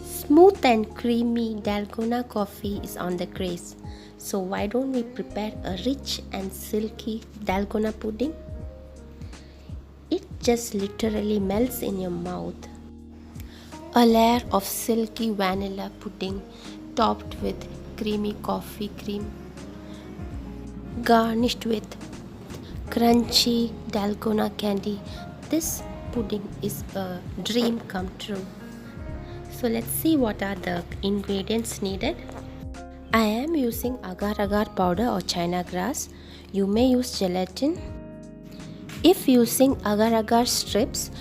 Smooth and creamy Dalgona coffee is on the craze. So why don't we prepare a rich and silky Dalgona pudding? It just literally melts in your mouth. A layer of silky vanilla pudding topped with creamy coffee cream, garnished with crunchy Dalgona candy. This pudding is a dream come true. So let's see what are the ingredients needed. I am using agar-agar powder or china grass. You may use gelatin. If using agar-agar strips,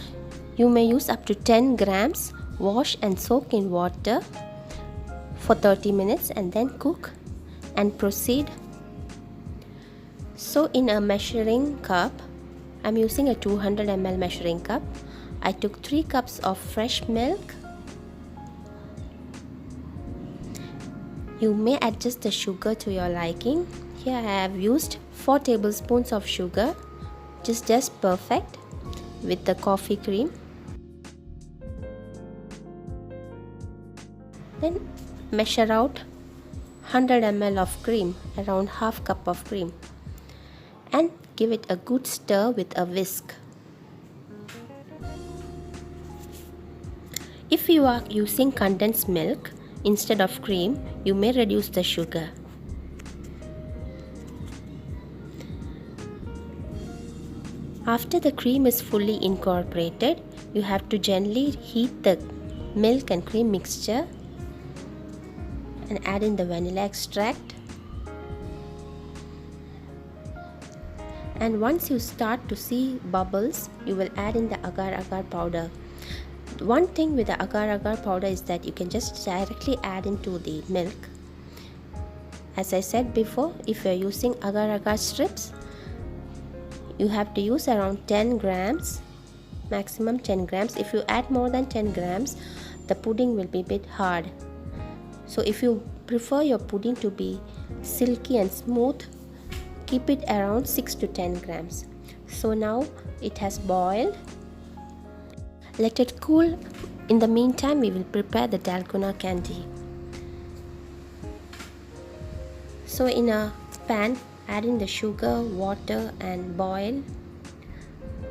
you may use up to 10 grams. Wash and soak in water for 30 minutes and then cook and proceed. So in a measuring cup, I'm using a 200 ml measuring cup. I took 3 cups of fresh milk. You may adjust the sugar to your liking. Here I have used 4 tablespoons of sugar, just perfect, with the coffee cream. Then measure out 100 ml of cream, around half cup of cream, and give it a good stir with a whisk. If you are using condensed milk instead of cream, you may reduce the sugar. After the cream is fully incorporated, you have to gently heat the milk and cream mixture and add in the vanilla extract. And once you start to see bubbles, you will add in the agar-agar powder. One thing with the agar-agar powder is that you can just directly add into the milk. As I said before, if you are using agar-agar strips, you have to use around 10 grams, maximum 10 grams. If you add more than 10 grams, the pudding will be a bit hard. So if you prefer your pudding to be silky and smooth, keep it around 6 to 10 grams. So now it has boiled. Let it cool. In the meantime, we will prepare the Dalgona candy. So in a pan, add in the sugar, water and boil.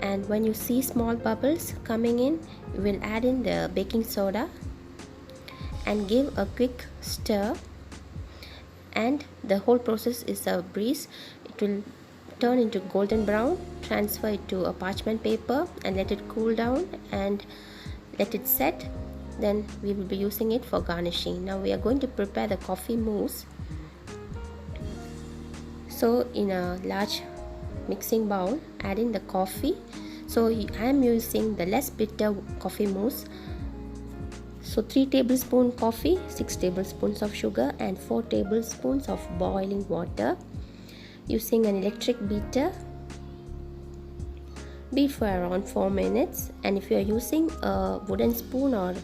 And when you see small bubbles coming in, you will add in the baking soda and give a quick stir. And the whole process is a breeze. It will turn into golden brown. Transfer it to a parchment paper and let it cool down and let it set. Then we will be using it for garnishing. Now we are going to prepare the coffee mousse. So in a large mixing bowl, add in the coffee. So I am using the less bitter coffee mousse. So 3 tablespoons coffee, 6 tablespoons of sugar and 4 tablespoons of boiling water. Using an electric beater, beat for around 4 minutes. And if you are using a wooden spoon or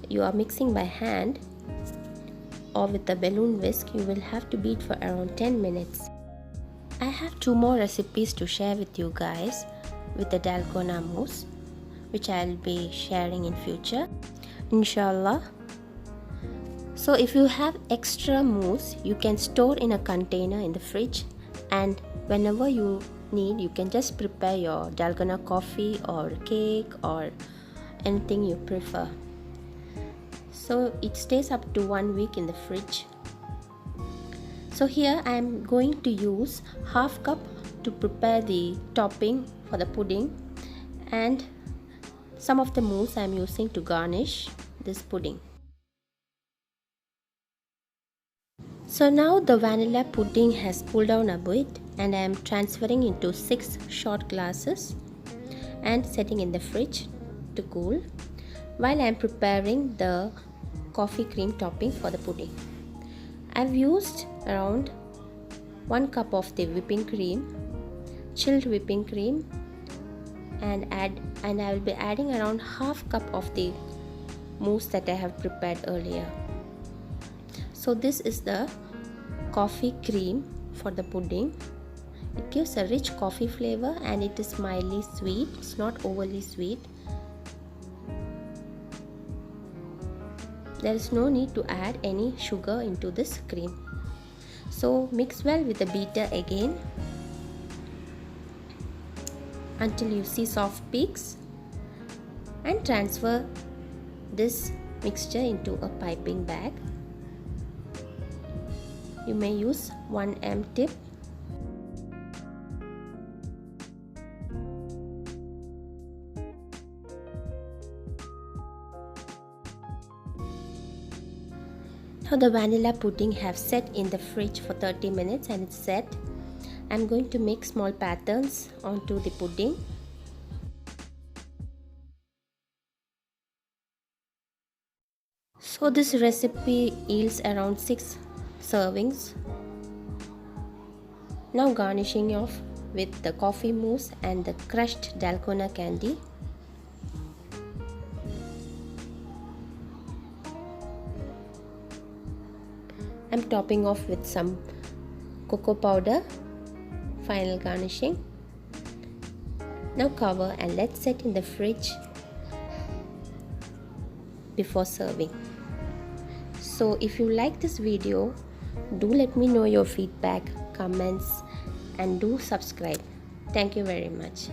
you are mixing by hand or with a balloon whisk, you will have to beat for around 10 minutes. I have 2 more recipes to share with you guys with the Dalgona mousse, which I will be sharing in future, inshallah. So if you have extra mousse, you can store in a container in the fridge, and whenever you need, you can just prepare your Dalgona coffee or cake or anything you prefer. So it stays up to 1 week in the fridge. So here I am going to use half cup to prepare the topping for the pudding, and some of the mousse I am using to garnish this pudding. So now the vanilla pudding has cooled down a bit, and I am transferring into 6 shot glasses and setting in the fridge to cool while I am preparing the coffee cream topping for the pudding. I've used around 1 cup of the whipping cream, chilled whipping cream, and I will be adding around half cup of the mousse that I have prepared earlier. So this is the coffee cream for the pudding. It gives a rich coffee flavor and it is mildly sweet. It's not overly sweet. There is no need to add any sugar into this cream. So mix well with the beater again until you see soft peaks, and transfer this mixture into a piping bag. You may use 1 M-tip. Now the vanilla pudding have set in the fridge for 30 minutes and it's set. I'm going to make small patterns onto the pudding. So this recipe yields around 6 servings. Now garnishing off with the coffee mousse and the crushed Dalgona candy. I'm topping off with some cocoa powder. Final garnishing. Now cover and let's set in the fridge before serving. So if you like this video, do let me know your feedback, comments, and do subscribe. Thank you very much.